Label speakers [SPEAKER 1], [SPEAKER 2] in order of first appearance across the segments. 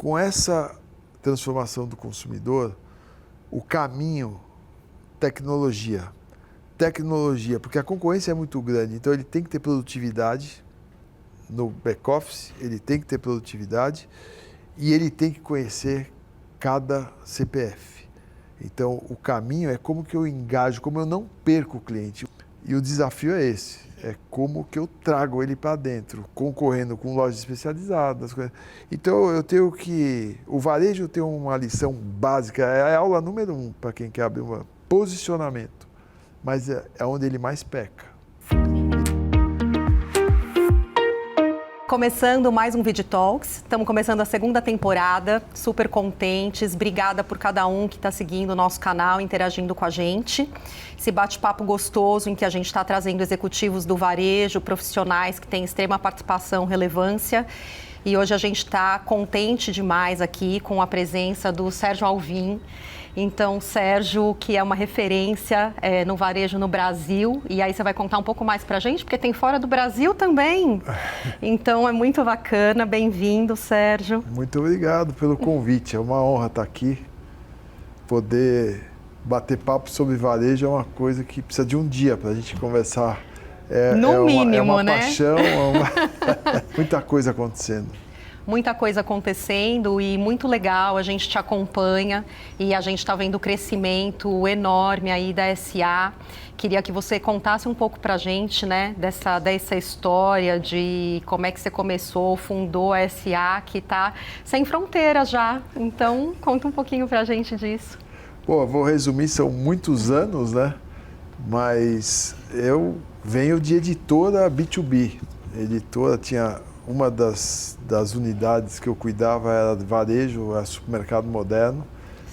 [SPEAKER 1] Com essa transformação do consumidor, o caminho, tecnologia, porque a concorrência é muito grande, então ele tem que ter produtividade no back-office, ele tem que ter produtividade e ele tem que conhecer cada CPF. Então, o caminho é como que eu engajo, como eu não perco o cliente. E o desafio é esse, é como que eu trago ele para dentro, concorrendo com lojas especializadas. Então, eu tenho que... O varejo tem uma lição básica, é a aula número 1 para quem quer abrir um posicionamento, mas é onde ele mais peca.
[SPEAKER 2] Começando mais um VideTalks, estamos começando a segunda temporada, super contentes, obrigada por cada um que está seguindo o nosso canal, interagindo com a gente. Esse bate-papo gostoso em que a gente está trazendo executivos do varejo, profissionais que têm extrema participação, relevância. E hoje a gente está contente demais aqui com a presença do Sérgio Alvim. Então, Sérgio, que é uma referência no varejo no Brasil, e aí você vai contar um pouco mais para a gente, porque tem fora do Brasil também. Então, é muito bacana. Bem-vindo, Sérgio.
[SPEAKER 1] Muito obrigado pelo convite. É uma honra estar aqui. Poder bater papo sobre varejo é uma coisa que precisa de um dia para a gente conversar.
[SPEAKER 2] No mínimo,
[SPEAKER 1] é uma
[SPEAKER 2] né?
[SPEAKER 1] Paixão, muita coisa acontecendo.
[SPEAKER 2] Muita coisa acontecendo e muito legal, a gente te acompanha e a gente está vendo o crescimento enorme aí da SA. Queria que você contasse um pouco para a gente, né, dessa história de como é que você começou, fundou a SA, que está sem fronteiras já. Então, conta um pouquinho para a gente disso.
[SPEAKER 1] Pô, vou resumir, são muitos anos, né? Mas eu venho de editora B2B. Editora tinha... Uma das unidades que eu cuidava era de varejo, era Supermercado Moderno,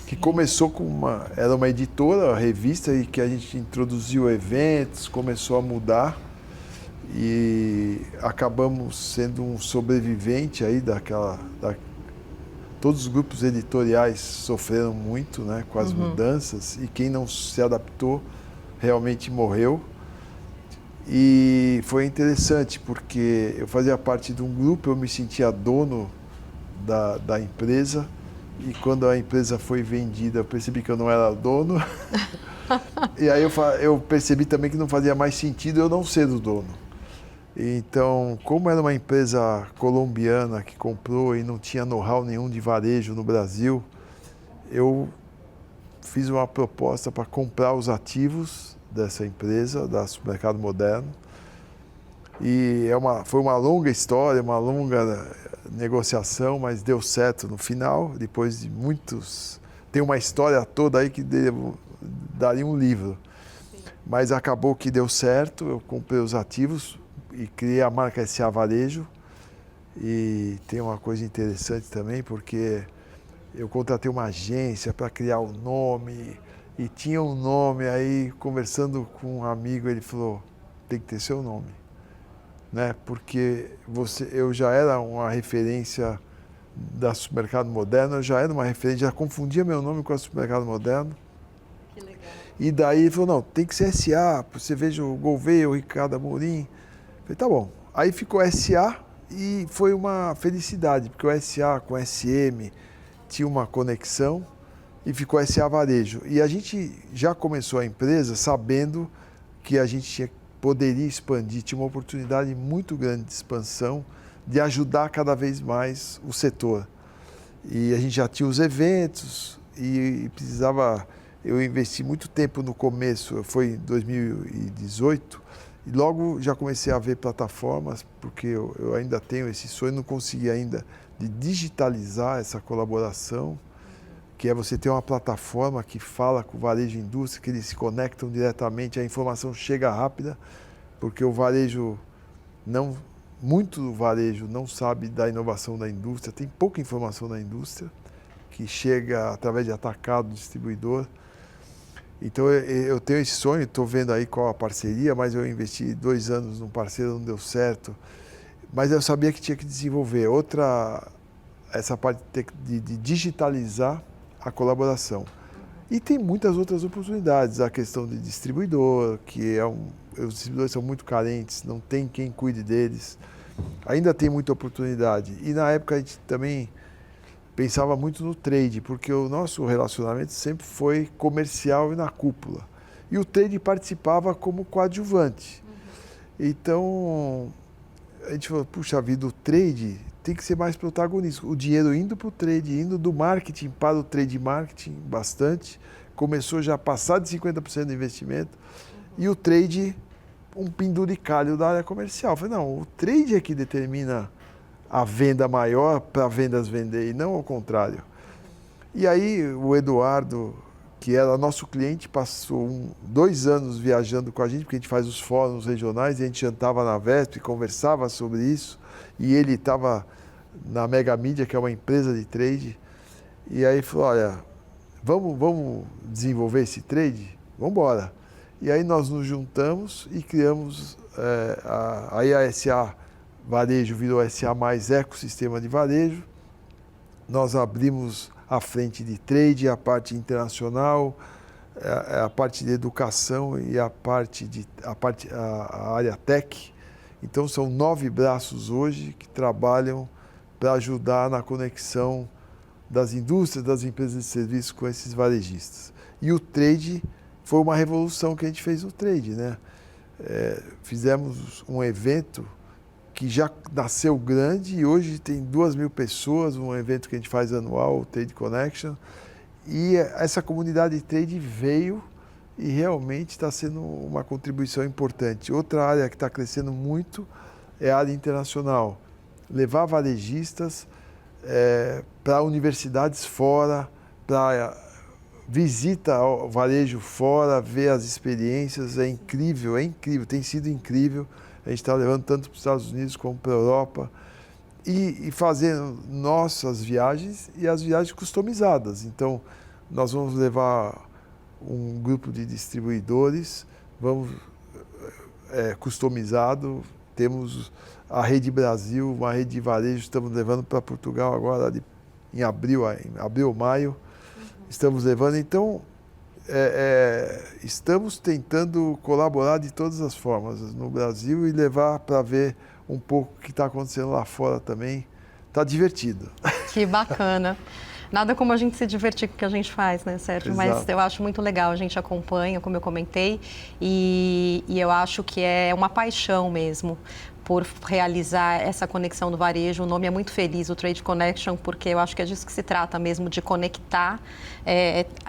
[SPEAKER 1] que começou era uma editora, uma revista, e que a gente introduziu eventos, começou a mudar e acabamos sendo um sobrevivente aí todos os grupos editoriais sofreram muito, né, com as mudanças, e quem não se adaptou realmente morreu. E foi interessante, porque eu fazia parte de um grupo, eu me sentia dono da empresa, e quando a empresa foi vendida, eu percebi que eu não era dono. E aí eu percebi também que não fazia mais sentido eu não ser o dono. Então, como era uma empresa colombiana que comprou e não tinha know-how nenhum de varejo no Brasil, eu fiz uma proposta para comprar os ativos dessa empresa, da Supermercado Moderno. E foi uma longa história, uma longa negociação, mas deu certo no final, depois de muitos... Tem uma história toda aí que daria um livro. Sim. Mas acabou que deu certo, eu comprei os ativos e criei a marca SA Varejo. E tem uma coisa interessante também, porque eu contratei uma agência para criar o nome... E tinha um nome, aí conversando com um amigo, ele falou, tem que ter seu nome, né? Porque eu já era uma referência da Supermercado Moderno, eu já era uma referência, já confundia meu nome com a Supermercado Moderno.
[SPEAKER 2] Que legal.
[SPEAKER 1] E daí ele falou, não, tem que ser SA, você veja o Gouveia, o Ricardo Amorim. Eu falei, tá bom. Aí ficou SA e foi uma felicidade, porque o SA com o SM tinha uma conexão. E ficou SA Varejo. E a gente já começou a empresa sabendo que a gente poderia expandir, tinha uma oportunidade muito grande de expansão, de ajudar cada vez mais o setor. E a gente já tinha os eventos e precisava... Eu investi muito tempo no começo, foi em 2018, e logo já comecei a ver plataformas, porque eu ainda tenho esse sonho, não consegui ainda, de digitalizar essa colaboração, que é você ter uma plataforma que fala com o varejo e indústria, que eles se conectam diretamente, a informação chega rápida, porque o varejo muito do varejo não sabe da inovação da indústria, tem pouca informação da indústria, que chega através de atacado, distribuidor. Então eu tenho esse sonho, estou vendo aí qual a parceria, mas eu investi 2 anos num parceiro, não deu certo. Mas eu sabia que tinha que desenvolver essa parte de digitalizar a colaboração. E tem muitas outras oportunidades, a questão de distribuidor, os distribuidores são muito carentes, não tem quem cuide deles. Ainda tem muita oportunidade. E na época a gente também pensava muito no trade, porque o nosso relacionamento sempre foi comercial e na cúpula. E o trade participava como coadjuvante. Então, a gente falou, puxa vida, o trade tem que ser mais protagonista. O dinheiro indo para o trade, indo do marketing para o trade marketing, bastante. Começou já a passar de 50% do investimento. E o trade, um penduricalho da área comercial. Eu falei, não, o trade é que determina a venda maior para vendas vender, e não ao contrário. E aí o Eduardo, que era nosso cliente, passou 2 anos viajando com a gente, porque a gente faz os fóruns regionais, e a gente jantava na VESP, conversava sobre isso, e ele estava na Mega Mídia, que é uma empresa de trade, e aí falou, olha, vamos desenvolver esse trade? Vamos embora. E aí nós nos juntamos e criamos aí a SA Varejo virou SA mais ecossistema de varejo. Nós abrimos a frente de trade, a parte internacional, a parte de educação e a área tech. Então são 9 braços hoje que trabalham para ajudar na conexão das indústrias, das empresas de serviço com esses varejistas. E o trade foi uma revolução que a gente fez no trade, né? Fizemos um evento que já nasceu grande e hoje tem 2.000 pessoas, um evento que a gente faz anual, o Trade Connection. E essa comunidade de trade veio e realmente está sendo uma contribuição importante. Outra área que está crescendo muito é a área internacional. Levar varejistas para universidades fora, para visita ao varejo fora, ver as experiências. É incrível, tem sido incrível. A gente está levando tanto para os Estados Unidos como para a Europa e fazendo nossas viagens e as viagens customizadas. Então, nós vamos levar um grupo de distribuidores, vamos customizado. Temos a Rede Brasil, uma rede de varejo, estamos levando para Portugal agora em abril ou maio. Estamos levando, então... estamos tentando colaborar de todas as formas no Brasil e levar para ver um pouco o que está acontecendo lá fora também. Está divertido.
[SPEAKER 2] Que bacana. Nada como a gente se divertir com o que a gente faz, né, Sérgio?
[SPEAKER 1] Exato.
[SPEAKER 2] Mas eu acho muito legal, a gente acompanha, como eu comentei, e eu acho que é uma paixão mesmo por realizar essa conexão do varejo. O nome é muito feliz, o Trade Connection, porque eu acho que é disso que se trata mesmo, de conectar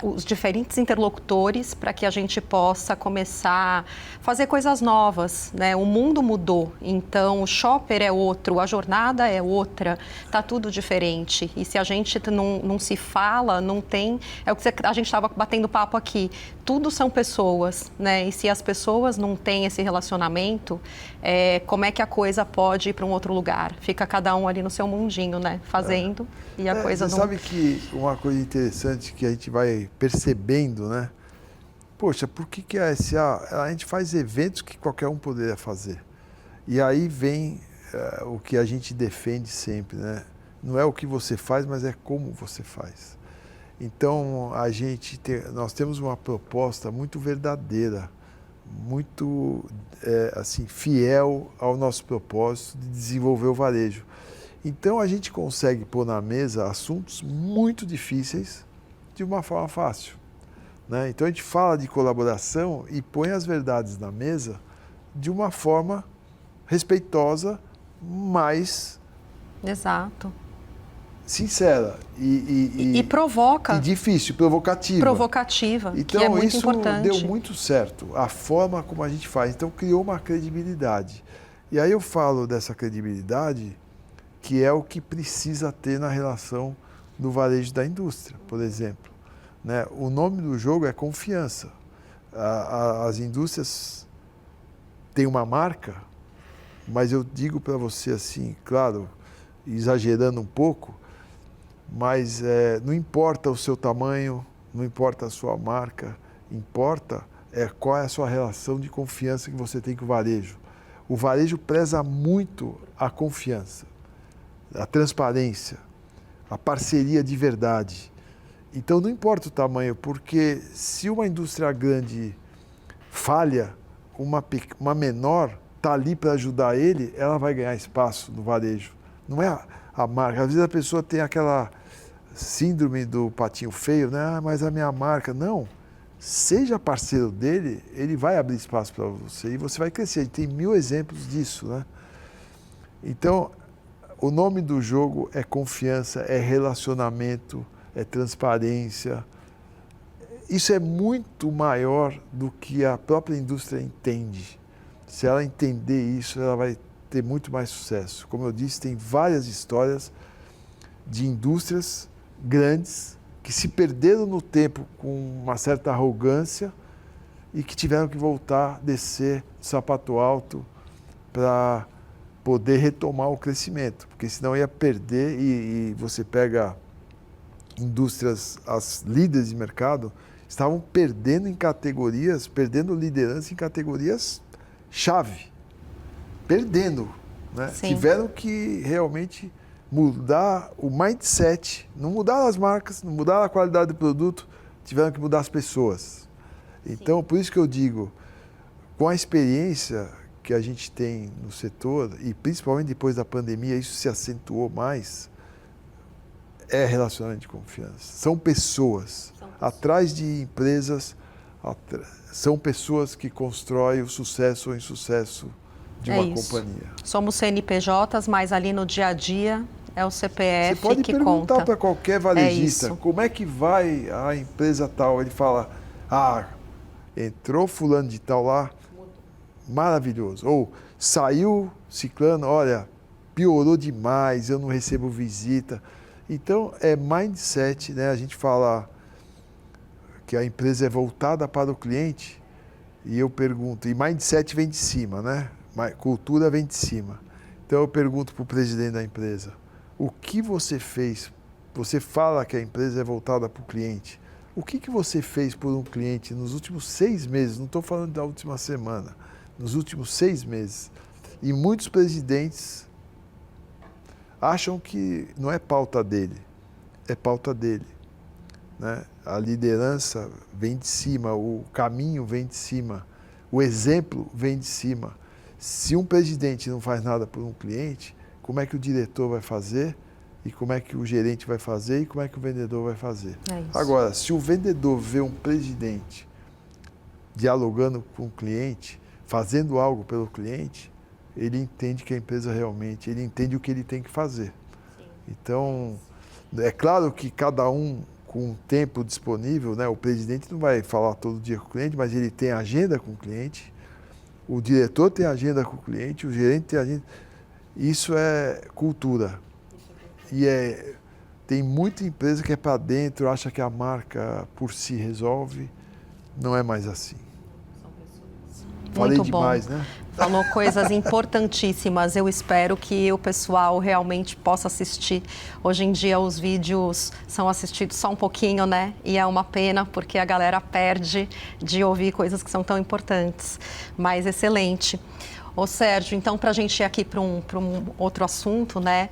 [SPEAKER 2] os diferentes interlocutores para que a gente possa começar a fazer coisas novas, né? O mundo mudou, então o shopper é outro, a jornada é outra, está tudo diferente. E se a gente não se fala, não tem... É o que a gente estava batendo papo aqui. Tudo são pessoas, né? E se as pessoas não têm esse relacionamento, como é que a coisa pode ir para um outro lugar? Fica cada um ali no seu mundinho, né? Fazendo e a coisa
[SPEAKER 1] você
[SPEAKER 2] não...
[SPEAKER 1] sabe que uma coisa interessante que a gente vai percebendo, né? Poxa, por que a SA... A gente faz eventos que qualquer um poderia fazer. E aí vem o que a gente defende sempre, né? Não é o que você faz, mas é como você faz. Então, nós temos uma proposta muito verdadeira, muito fiel ao nosso propósito de desenvolver o varejo. Então, a gente consegue pôr na mesa assuntos muito difíceis de uma forma fácil, né? Então, a gente fala de colaboração e põe as verdades na mesa de uma forma respeitosa, mas...
[SPEAKER 2] Exato.
[SPEAKER 1] Sincera
[SPEAKER 2] e provoca.
[SPEAKER 1] E difícil, provocativa.
[SPEAKER 2] Provocativa,
[SPEAKER 1] então,
[SPEAKER 2] que é muito
[SPEAKER 1] isso
[SPEAKER 2] importante.
[SPEAKER 1] Deu muito certo, a forma como a gente faz. Então, criou uma credibilidade. E aí eu falo dessa credibilidade, que é o que precisa ter na relação do varejo da indústria, por exemplo, né? O nome do jogo é confiança. As indústrias têm uma marca, mas eu digo para você assim, claro, exagerando um pouco, mas não importa o seu tamanho, não importa a sua marca, importa qual é a sua relação de confiança que você tem com o varejo. O varejo preza muito a confiança, a transparência, a parceria de verdade. Então não importa o tamanho, porque se uma indústria grande falha, uma menor está ali para ajudar ela vai ganhar espaço no varejo. Não é a marca. Às vezes a pessoa tem síndrome do patinho feio, né? Ah, mas a minha marca. Não. Seja parceiro dele, ele vai abrir espaço para você e você vai crescer. Tem 1000 exemplos disso, né? Então, o nome do jogo é confiança, é relacionamento, é transparência. Isso é muito maior do que a própria indústria entende. Se ela entender isso, ela vai ter muito mais sucesso. Como eu disse, tem várias histórias de indústrias grandes que se perderam no tempo com uma certa arrogância e que tiveram que voltar, descer do sapato alto para poder retomar o crescimento, porque senão ia perder e você pega indústrias, as líderes de mercado, estavam perdendo em categorias, perdendo liderança em categorias chave, perdendo, né? Tiveram que realmente mudar o mindset, não mudar as marcas, não mudar a qualidade do produto, tiveram que mudar as pessoas. Então, por isso que eu digo, com a experiência que a gente tem no setor, e principalmente depois da pandemia, isso se acentuou mais, é relacionamento de confiança. São pessoas. Atrás de empresas, são pessoas que constroem o sucesso ou insucesso de uma companhia.
[SPEAKER 2] Somos CNPJs, mas ali no dia a dia é o CPF que conta.
[SPEAKER 1] Você pode perguntar para qualquer varejista, como é que vai a empresa tal? Ele fala, entrou fulano de tal lá, maravilhoso. Ou saiu ciclano, olha, piorou demais, eu não recebo visita. Então, é mindset, né? A gente fala que a empresa é voltada para o cliente e eu pergunto, e mindset vem de cima, né? Cultura vem de cima. Então, eu pergunto para o presidente da empresa, o que você fez? Você fala que a empresa é voltada para o cliente. O que você fez por um cliente nos últimos 6 meses? Não estou falando da última semana. Nos últimos 6 meses. E muitos presidentes acham que não é pauta dele, é pauta dele, né? A liderança vem de cima, o caminho vem de cima, o exemplo vem de cima. Se um presidente não faz nada por um cliente, como é que o diretor vai fazer? E como é que o gerente vai fazer? E como é que o vendedor vai fazer? Agora, se o vendedor vê um presidente dialogando com o cliente, fazendo algo pelo cliente, ele entende que a empresa realmente, ele entende o que ele tem que fazer. Então, é claro que cada um com o tempo disponível, né? O presidente não vai falar todo dia com o cliente, mas ele tem agenda com o cliente, o diretor tem agenda com o cliente, o gerente tem agenda. Isso é cultura. E tem muita empresa que é para dentro, acha que a marca por si resolve. Não é mais assim. Falei demais, né?
[SPEAKER 2] Falou coisas importantíssimas. Eu espero que o pessoal realmente possa assistir. Hoje em dia os vídeos são assistidos só um pouquinho, né? E é uma pena porque a galera perde de ouvir coisas que são tão importantes. Mas excelente. Ô Sérgio, então para a gente ir aqui para um outro assunto, né?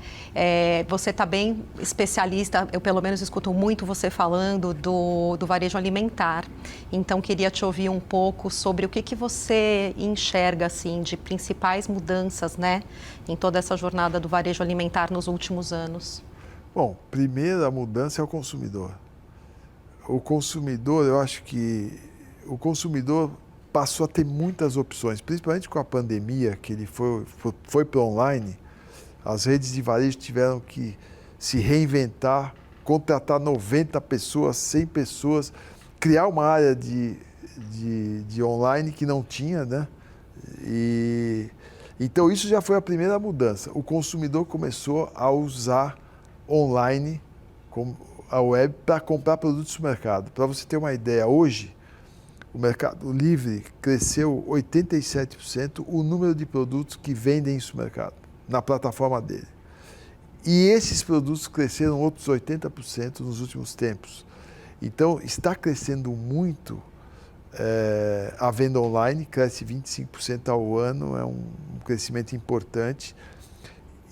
[SPEAKER 2] Você está bem especialista, eu pelo menos escuto muito você falando do varejo alimentar. Então queria te ouvir um pouco sobre o que você enxerga assim, de principais mudanças, né? Em toda essa jornada do varejo alimentar nos últimos anos.
[SPEAKER 1] Bom, primeira mudança é o consumidor. O consumidor, eu acho que o consumidor passou a ter muitas opções, principalmente com a pandemia, que ele foi para online, as redes de varejo tiveram que se reinventar, contratar 90 pessoas, 100 pessoas, criar uma área de online que não tinha, né? Então isso já foi a primeira mudança. O consumidor começou a usar online, a web, para comprar produtos no mercado. Para você ter uma ideia, hoje, o Mercado Livre cresceu 87% o número de produtos que vendem em supermercado, na plataforma dele. E esses produtos cresceram outros 80% nos últimos tempos. Então, está crescendo muito a venda online, cresce 25% ao ano, é um crescimento importante.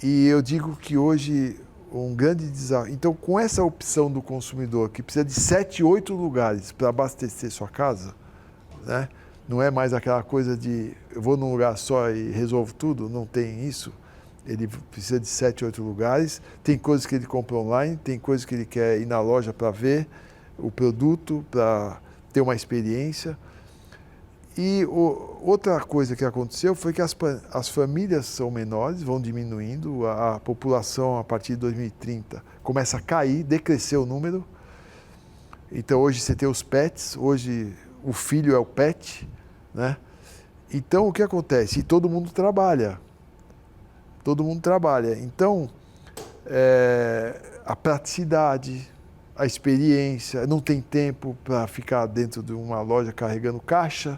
[SPEAKER 1] E eu digo que hoje um grande desafio. Então, com essa opção do consumidor, que precisa de 7, 8 lugares para abastecer sua casa, né? Não é mais aquela coisa de eu vou num lugar só e resolvo tudo, não tem isso. Ele precisa de 7, 8 lugares. Tem coisas que ele compra online, tem coisas que ele quer ir na loja para ver o produto, para ter uma experiência. E outra coisa que aconteceu foi que as famílias são menores, vão diminuindo, a população a partir de 2030 começa a cair, decrescer o número. Então hoje você tem os pets, hoje o filho é o pet, né? Então o que acontece? E todo mundo trabalha. Todo mundo trabalha. Então a praticidade, a experiência, não tem tempo para ficar dentro de uma loja carregando caixa.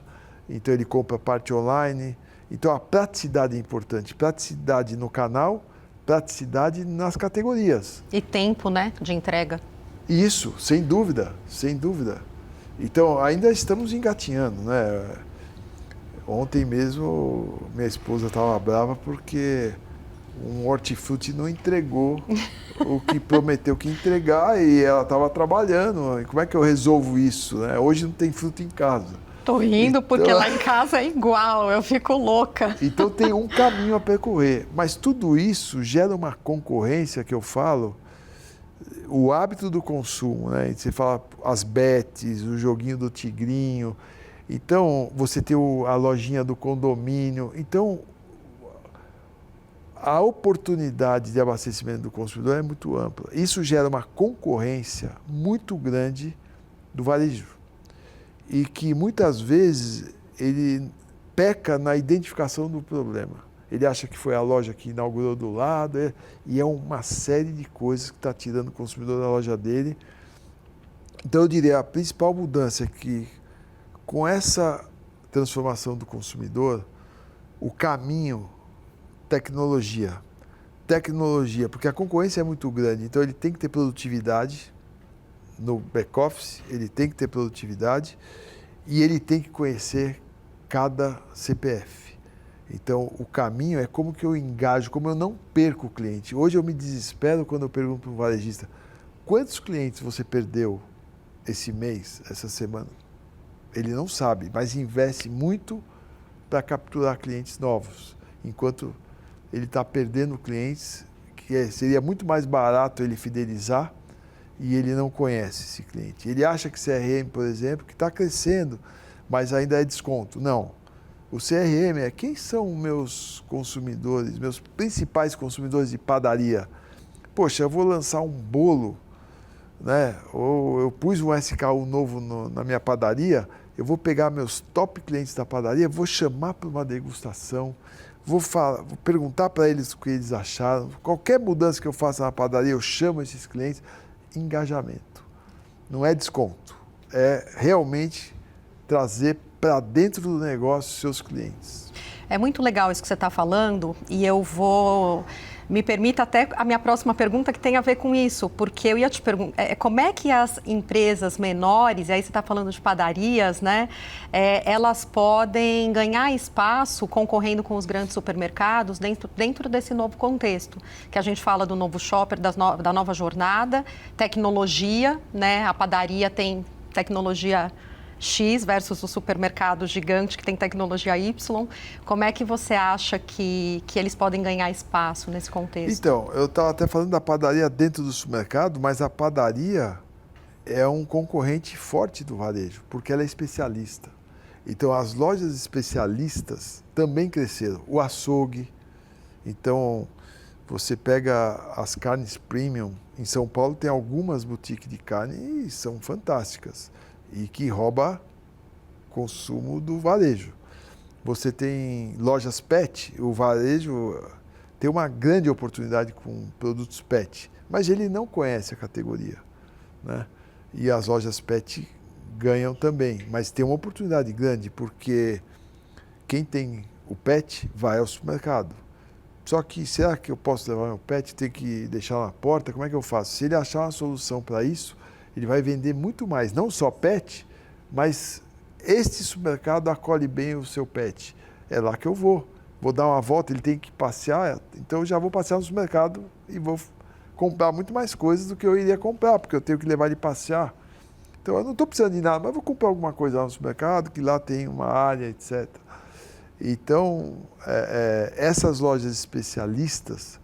[SPEAKER 1] Então ele compra parte online. Então a praticidade é importante. Praticidade no canal, praticidade nas categorias.
[SPEAKER 2] E tempo, né, de entrega.
[SPEAKER 1] Isso, sem dúvida, sem dúvida. Então ainda estamos engatinhando, né? Ontem mesmo minha esposa estava brava porque um hortifruti não entregou o que prometeu que ia entregar e ela estava trabalhando. Como é que eu resolvo isso, né? Hoje não tem fruta em casa.
[SPEAKER 2] Tô rindo porque lá em casa é igual, eu fico louca.
[SPEAKER 1] Então tem um caminho a percorrer, mas tudo isso gera uma concorrência que eu falo, o hábito do consumo, né? Você fala as bets, o joguinho do tigrinho, então você tem a lojinha do condomínio, então a oportunidade de abastecimento do consumidor é muito ampla. Isso gera uma concorrência muito grande do varejo. E que muitas vezes ele peca na identificação do problema. Ele acha que foi a loja que inaugurou do lado, e é uma série de coisas que está tirando o consumidor da loja dele. Então eu diria, a principal mudança é que com essa transformação do consumidor, o caminho, tecnologia, porque a concorrência é muito grande, então ele tem que ter produtividade, no back-office, ele tem que ter produtividade e ele tem que conhecer cada CPF. Então, o caminho é como que eu engajo, como eu não perco o cliente. Hoje eu me desespero quando eu pergunto para um varejista, quantos clientes você perdeu esse mês, essa semana? Ele não sabe, mas investe muito para capturar clientes novos, enquanto ele está perdendo clientes que seria muito mais barato ele fidelizar, e ele não conhece esse cliente. Ele acha que CRM, por exemplo, que está crescendo, mas ainda é desconto. Não. O CRM é quem são meus consumidores, meus principais consumidores de padaria. Poxa, eu vou lançar um bolo, né? Ou eu pus um SKU novo na minha padaria, eu vou pegar meus top clientes da padaria, vou chamar para uma degustação, vou perguntar para eles o que eles acharam. Qualquer mudança que eu faça na padaria, eu chamo esses clientes. Engajamento. Não é desconto. É realmente trazer para dentro do negócio seus clientes.
[SPEAKER 2] É muito legal isso que você está falando e eu vou... Me permita até a minha próxima pergunta que tem a ver com isso, porque eu ia te perguntar, como é que as empresas menores, e aí você está falando de padarias, né, elas podem ganhar espaço concorrendo com os grandes supermercados dentro desse novo contexto, que a gente fala do novo shopper, da nova jornada, tecnologia, né, a padaria tem tecnologia X versus o supermercado gigante que tem tecnologia Y. Como é que você acha que eles podem ganhar espaço nesse contexto?
[SPEAKER 1] Então, eu estava até falando da padaria dentro do supermercado, mas a padaria é um concorrente forte do varejo, porque ela é especialista. Então, as lojas especialistas também cresceram. O açougue. Então, você pega as carnes premium. Em São Paulo tem algumas boutiques de carne e são fantásticas. E que rouba consumo do varejo. Você tem lojas pet, o varejo tem uma grande oportunidade com produtos pet, mas ele não conhece a categoria, né? E as lojas pet ganham também, mas tem uma oportunidade grande, porque quem tem o pet vai ao supermercado. Só que será que eu posso levar meu pet? Tem que deixar na porta? Como é que eu faço? Se ele achar uma solução para isso, ele vai vender muito mais, não só pet, mas este supermercado acolhe bem o seu pet. É lá que eu vou dar uma volta, ele tem que passear, então eu já vou passear no supermercado e vou comprar muito mais coisas do que eu iria comprar, porque eu tenho que levar ele passear. Então eu não estou precisando de nada, mas vou comprar alguma coisa lá no supermercado, que lá tem uma área, etc. Então, essas lojas especialistas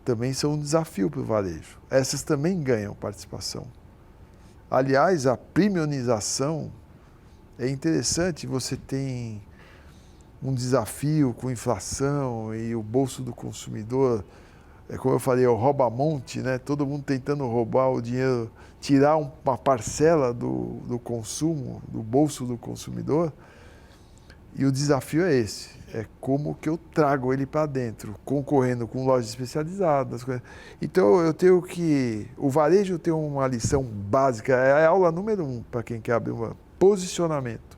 [SPEAKER 1] também são um desafio para o varejo. Essas também ganham participação. Aliás, a premiumização é interessante, você tem um desafio com inflação e o bolso do consumidor, como eu falei, é o rouba-monte, né? Todo mundo tentando roubar o dinheiro, tirar uma parcela do consumo, do bolso do consumidor. E o desafio é esse, é como que eu trago ele para dentro, concorrendo com lojas especializadas. Então eu tenho que, o varejo tem uma lição básica, é a aula número 1 para quem quer abrir um posicionamento,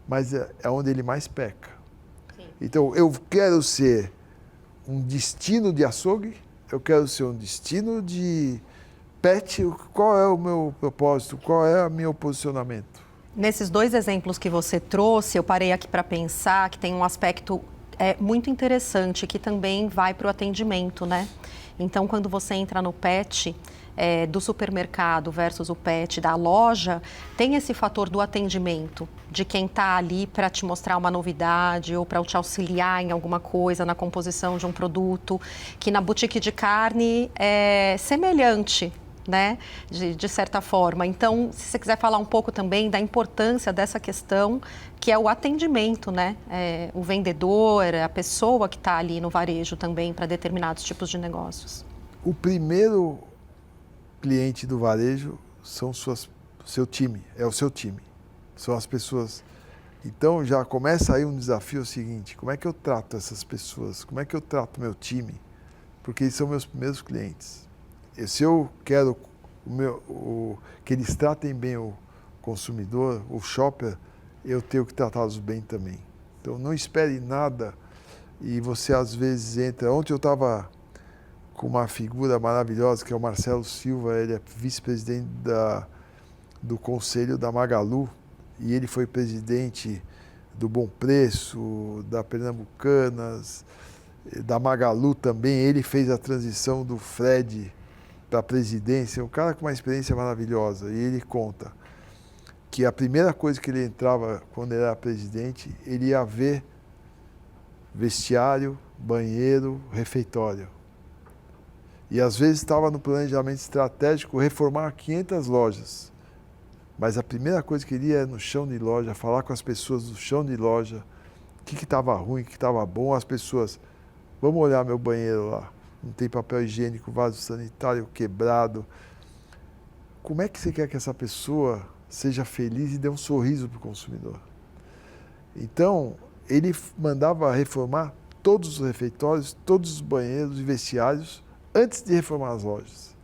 [SPEAKER 1] mas é onde ele mais peca. Sim. Então eu quero ser um destino de açougue, eu quero ser um destino de pet, qual é o meu propósito, qual é o meu posicionamento?
[SPEAKER 2] Nesses 2 exemplos que você trouxe, eu parei aqui para pensar que tem um aspecto muito interessante que também vai para o atendimento, né? Então, quando você entra no pet do supermercado versus o pet da loja, tem esse fator do atendimento, de quem está ali para te mostrar uma novidade ou para te auxiliar em alguma coisa na composição de um produto, que na boutique de carne é semelhante, né, de certa forma. Então, se você quiser falar um pouco também da importância dessa questão, que é o atendimento, né, o vendedor, a pessoa que está ali no varejo também para determinados tipos de negócios.
[SPEAKER 1] O primeiro cliente do varejo são seu time, é o seu time, são as pessoas. Então, já começa aí um desafio seguinte, como é que eu trato essas pessoas, como é que eu trato meu time, porque eles são meus primeiros clientes. Se eu quero que eles tratem bem o consumidor, o shopper, eu tenho que tratá-los bem também. Então, não espere nada e você às vezes entra... Ontem eu estava com uma figura maravilhosa, que é o Marcelo Silva, ele é vice-presidente do Conselho da Magalu e ele foi presidente do Bom Preço, da Pernambucanas, da Magalu também. Ele fez a transição do Fred para a presidência, um cara com uma experiência maravilhosa, e ele conta que a primeira coisa que ele entrava quando ele era presidente, ele ia ver vestiário, banheiro, refeitório. E às vezes estava no planejamento estratégico reformar 500 lojas, mas a primeira coisa que ele ia no chão de loja, falar com as pessoas do chão de loja, o que estava ruim, o que estava bom, as pessoas, vamos olhar meu banheiro lá. Não tem papel higiênico, vaso sanitário quebrado. Como é que você quer que essa pessoa seja feliz e dê um sorriso para o consumidor? Então, ele mandava reformar todos os refeitórios, todos os banheiros e vestiários antes de reformar as lojas.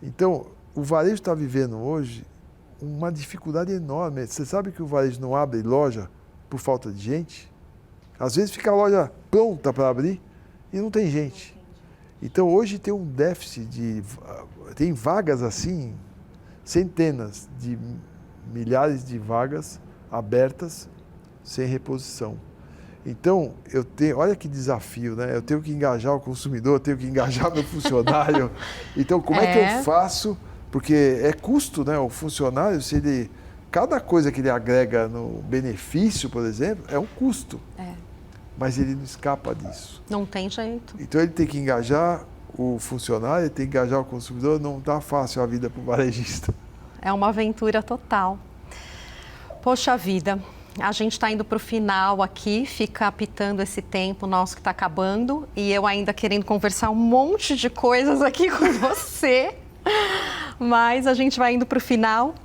[SPEAKER 1] Então, o varejo está vivendo hoje uma dificuldade enorme. Você sabe que o varejo não abre loja por falta de gente? Às vezes fica a loja pronta para abrir e não tem gente. Então, hoje tem um déficit tem vagas assim, centenas de milhares de vagas abertas sem reposição. Então, olha que desafio, né? Eu tenho que engajar o consumidor, eu tenho que engajar meu funcionário. Então, como é que eu faço? Porque é custo, né? O funcionário, cada coisa que ele agrega no benefício, por exemplo, é um custo. Mas ele não escapa disso.
[SPEAKER 2] Não tem jeito.
[SPEAKER 1] Então ele tem que engajar o funcionário, ele tem que engajar o consumidor, não está fácil a vida para o varejista.
[SPEAKER 2] É uma aventura total. Poxa vida, a gente está indo para o final aqui, fica apitando esse tempo nosso que está acabando e eu ainda querendo conversar um monte de coisas aqui com você, mas a gente vai indo para o final.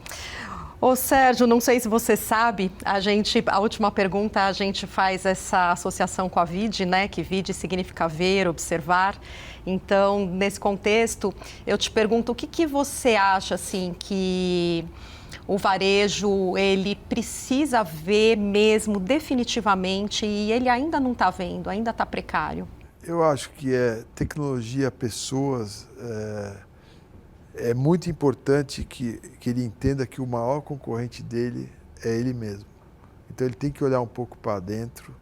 [SPEAKER 2] Ô Sérgio, não sei se você sabe, a última pergunta, a gente faz essa associação com a VID, né? Que VID significa ver, observar. Então, nesse contexto, eu te pergunto, o que você acha, assim, que o varejo, ele precisa ver mesmo definitivamente e ele ainda não está vendo, ainda está precário?
[SPEAKER 1] Eu acho que tecnologia, pessoas... É muito importante que ele entenda que o maior concorrente dele é ele mesmo. Então ele tem que olhar um pouco para dentro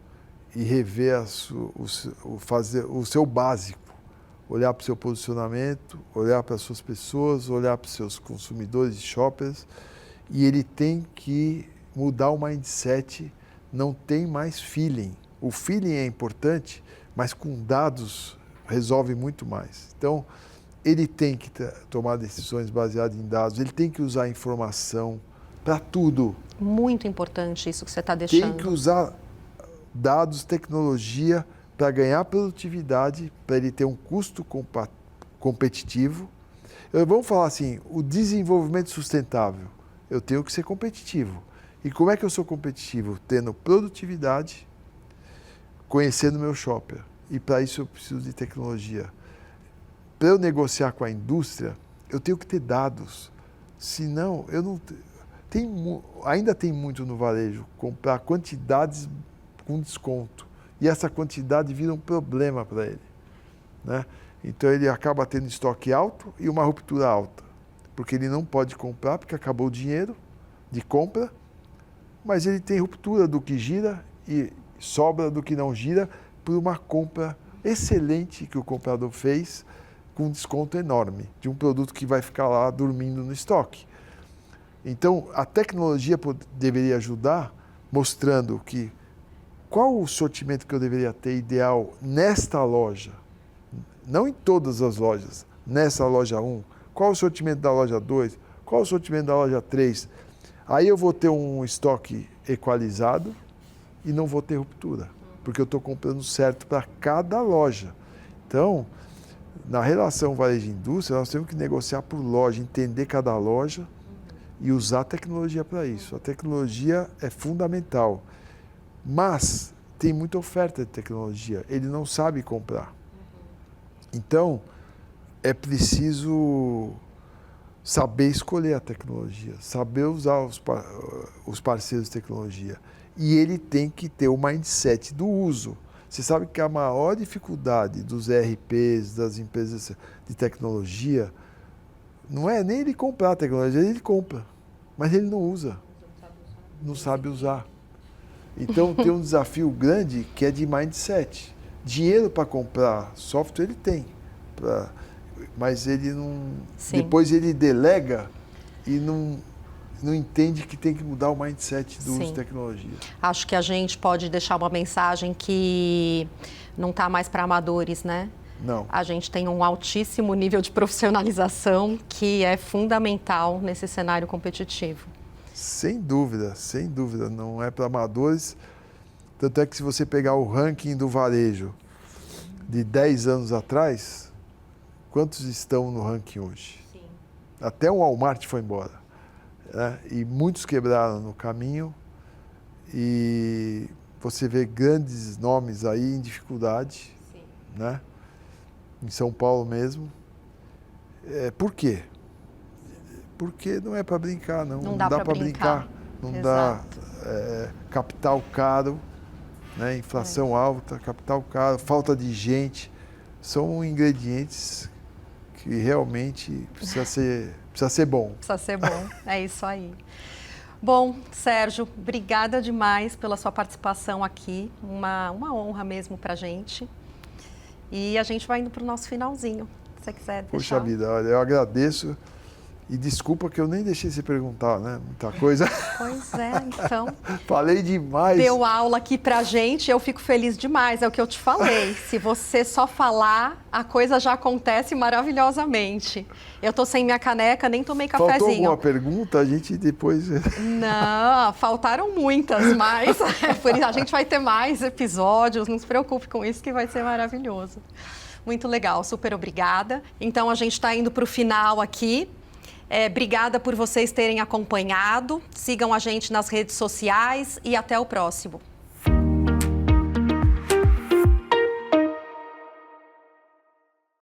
[SPEAKER 1] e rever fazer o seu básico. Olhar para o seu posicionamento, olhar para as suas pessoas, olhar para os seus consumidores e shoppers. E ele tem que mudar o mindset, não tem mais feeling. O feeling é importante, mas com dados resolve muito mais. Então, ele tem que tomar decisões baseadas em dados, ele tem que usar informação para tudo.
[SPEAKER 2] Muito importante isso que você está deixando.
[SPEAKER 1] Tem que usar dados, tecnologia para ganhar produtividade, para ele ter um custo competitivo. Vamos falar assim, o desenvolvimento sustentável, eu tenho que ser competitivo. E como é que eu sou competitivo? Tendo produtividade, conhecendo meu shopper. E para isso eu preciso de tecnologia. Para eu negociar com a indústria, eu tenho que ter dados. Senão, eu não... ainda tem muito no varejo, comprar quantidades com desconto. E essa quantidade vira um problema para ele, né? Então ele acaba tendo estoque alto e uma ruptura alta. Porque ele não pode comprar, porque acabou o dinheiro de compra, mas ele tem ruptura do que gira e sobra do que não gira por uma compra excelente que o comprador fez com um desconto enorme de um produto que vai ficar lá dormindo no estoque. Então, a tecnologia deveria ajudar, mostrando que qual o sortimento que eu deveria ter ideal nesta loja, não em todas as lojas, nessa loja 1, qual o sortimento da loja 2, qual o sortimento da loja 3. Aí eu vou ter um estoque equalizado e não vou ter ruptura, porque eu estou comprando certo para cada loja. Então, na relação varejo e indústria, nós temos que negociar por loja, entender cada loja e usar a tecnologia para isso. A tecnologia é fundamental, mas tem muita oferta de tecnologia, ele não sabe comprar. Então, é preciso saber escolher a tecnologia, saber usar os parceiros de tecnologia. E ele tem que ter o mindset do uso. Você sabe que a maior dificuldade dos ERPs, das empresas de tecnologia, não é nem ele comprar a tecnologia, ele compra, mas ele não usa, não sabe usar. Então tem um desafio grande que é de mindset. Dinheiro para comprar software ele tem, mas ele não... Sim. Depois ele delega e não entende que tem que mudar o mindset do uso de tecnologia.
[SPEAKER 2] Acho que a gente pode deixar uma mensagem que não está mais para amadores, né?
[SPEAKER 1] Não.
[SPEAKER 2] A gente tem um altíssimo nível de profissionalização que é fundamental nesse cenário competitivo.
[SPEAKER 1] Sem dúvida, não é para amadores. Tanto é que se você pegar o ranking do varejo de 10 anos atrás, quantos estão no ranking hoje? Sim. Até o Walmart foi embora, né? E muitos quebraram no caminho e você vê grandes nomes aí em dificuldade, sim, né? Em São Paulo mesmo. Por quê? Porque não é para brincar, não.
[SPEAKER 2] Não dá para brincar.
[SPEAKER 1] Não
[SPEAKER 2] Exato.
[SPEAKER 1] dá capital caro, né? Inflação alta, capital caro, falta de gente. São ingredientes que realmente precisa ser bom.
[SPEAKER 2] Precisa ser bom, é isso aí. Bom, Sérgio, obrigada demais pela sua participação aqui. Uma honra mesmo para a gente. E a gente vai indo para o nosso finalzinho, se você quiser deixar.
[SPEAKER 1] Puxa vida, olha, eu agradeço. E desculpa que eu nem deixei você perguntar, né? Muita coisa.
[SPEAKER 2] Pois é, então.
[SPEAKER 1] Falei demais.
[SPEAKER 2] Deu aula aqui pra gente, eu fico feliz demais, é o que eu te falei. Se você só falar, a coisa já acontece maravilhosamente. Eu tô sem minha caneca, nem tomei cafezinho.
[SPEAKER 1] Faltou alguma pergunta? A gente depois...
[SPEAKER 2] Não, faltaram muitas, mas por isso a gente vai ter mais episódios, não se preocupe com isso que vai ser maravilhoso. Muito legal, super obrigada. Então a gente está indo para o final aqui. Obrigada por vocês terem acompanhado. Sigam a gente nas redes sociais e até o próximo.